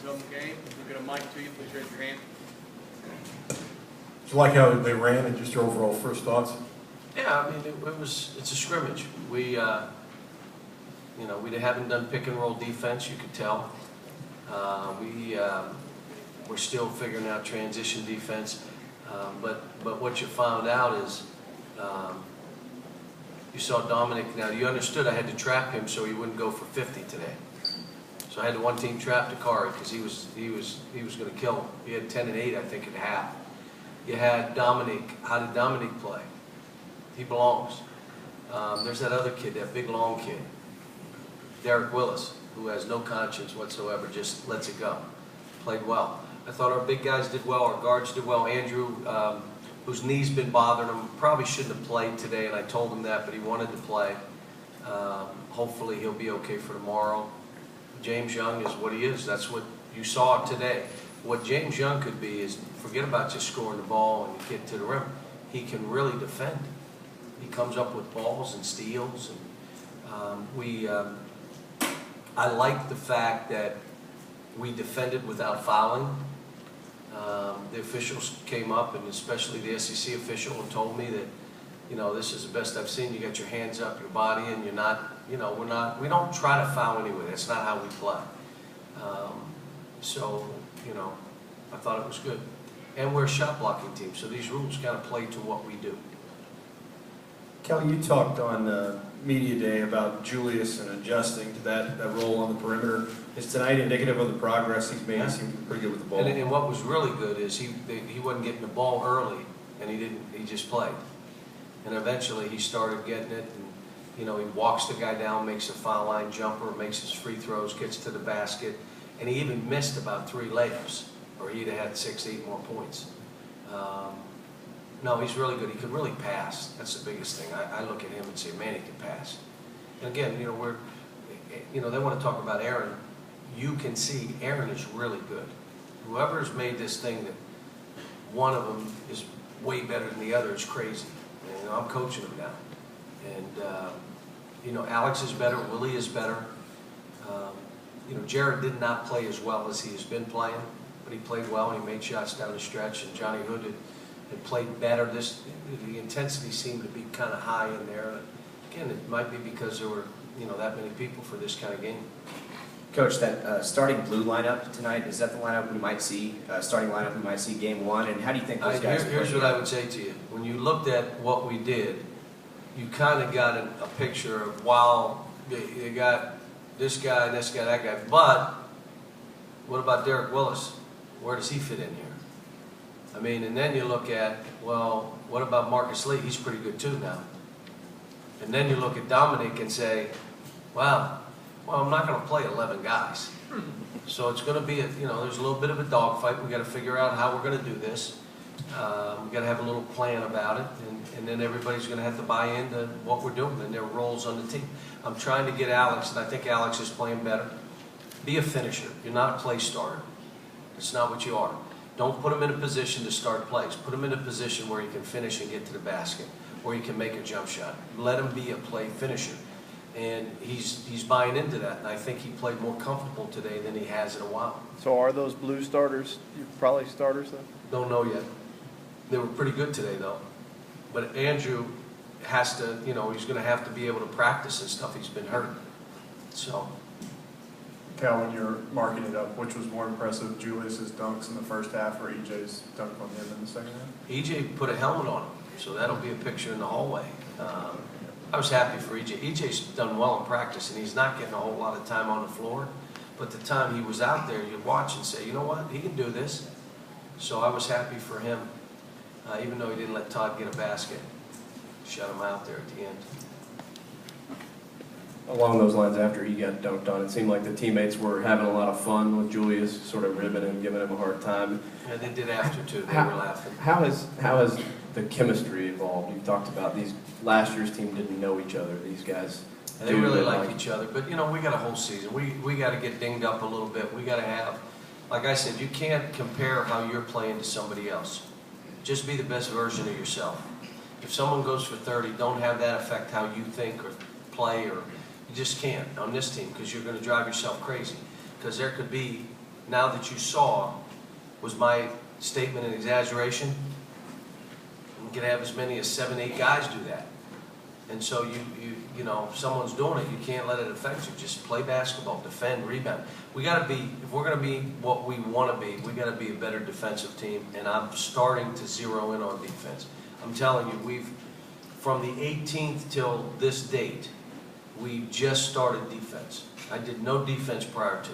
film the game. If we get a mic to you, please raise your hand. Do you like how they ran and just your overall first thoughts? Yeah, I mean, it's a scrimmage. We haven't done pick and roll defense, you could tell. We're still figuring out transition defense. But what you found out is you saw Dominic. Now you understood I had to trap him so he wouldn't go for 50 today. So I had the one team trap Dakari because he was going to kill him. He had 10 and 8, I think, at half. You had Dominic. How did Dominic play? He belongs. There's that other kid, that big long kid, Derek Willis, who has no conscience whatsoever, just lets it go. Played well. I thought our big guys did well, our guards did well. Andrew, whose knee's been bothering him, probably shouldn't have played today, and I told him that, but he wanted to play. Hopefully he'll be okay for tomorrow. James Young is what he is. That's what you saw today. What James Young could be is, forget about just scoring the ball and get to the rim. He can really defend. He comes up with balls and steals. And I like the fact that we defended without fouling. The officials came up, and especially the SEC official, and told me that, this is the best I've seen. You got your hands up, your body, and you're not, we don't try to foul anyway. That's not how we play. I thought it was good. And we're a shot blocking team, so these rules kind of play to what we do. Kelly, you talked on Media Day about Julius and adjusting to that role on the perimeter. Is tonight indicative of the progress he's made? He seemed pretty good with the ball. And what was really good is he wasn't getting the ball early, and he just played. And eventually he started getting it, and he walks the guy down, makes a foul line jumper, makes his free throws, gets to the basket, and he even missed about 3 layups, or he'd have had 6, 8 more points. No, he's really good. He can really pass. That's the biggest thing. I look at him and say, man, he can pass. And again, they want to talk about Aaron. You can see Aaron is really good. Whoever's made this thing that one of them is way better than the other is crazy. And, I'm coaching him now. And, Alex is better. Willie is better. Jared did not play as well as he has been playing, but he played well and he made shots down the stretch. And Johnny Hood had played better. The intensity seemed to be kind of high in there. Again, it might be because there were that many people for this kind of game. Coach, that starting blue lineup tonight, is that the lineup we might see, starting lineup we might see game 1? And how do you think those guys Here's what I would say to you. When you looked at what we did, you kind of got a picture of, wow, they got this guy, that guy. But what about Derek Willis? Where does he fit in here? I mean, and then you look at, well, what about Marcus Lee? He's pretty good too now. And then you look at Dominic and say, wow, well, I'm not going to play 11 guys. So it's going to be, there's a little bit of a dogfight. We've got to figure out how we're going to do this. We've got to have a little plan about it. And then everybody's going to have to buy into what we're doing and their roles on the team. I'm trying to get Alex, and I think Alex is playing better. Be a finisher. You're not a play starter. It's not what you are. Don't put him in a position to start plays. Put him in a position where he can finish and get to the basket, where he can make a jump shot. Let him be a play finisher. And he's buying into that, and I think he played more comfortable today than he has in a while. So are those blue starters probably starters, though? Don't know yet. They were pretty good today, though. But Andrew has to, he's going to have to be able to practice and stuff. He's been hurt. So. Cal, when you're marking it up, which was more impressive, Julius's dunks in the first half or EJ's dunk on him in the second half? EJ put a helmet on him, so that'll be a picture in the hallway. I was happy for EJ. EJ's done well in practice, and he's not getting a whole lot of time on the floor. But the time he was out there, you'd watch and say, you know what, he can do this. So I was happy for him, even though he didn't let Todd get a basket. Shut him out there at the end. Along those lines, after he got dunked on, it seemed like the teammates were having a lot of fun with Julius, sort of ribbing him, giving him a hard time. Yeah, they did after, too. They were laughing. How has the chemistry evolved? You've talked about last year's team didn't know each other. These guys They really like each other. But, we got a whole season. We got to get dinged up a little bit. We got to have, like I said, you can't compare how you're playing to somebody else. Just be the best version of yourself. If someone goes for 30, don't have that affect how you think or play, or you just can't on this team, because you're going to drive yourself crazy. Because there could be now that you saw, was my statement an exaggeration? You can have as many as 7, 8 guys do that. And so you know, if someone's doing it, you can't let it affect you. Just play basketball, defend, rebound. We got to be, if we're going to be what we want to be, we got to be a better defensive team. And I'm starting to zero in on defense. I'm telling you, from the 18th till this date, we just started defense. I did no defense prior to.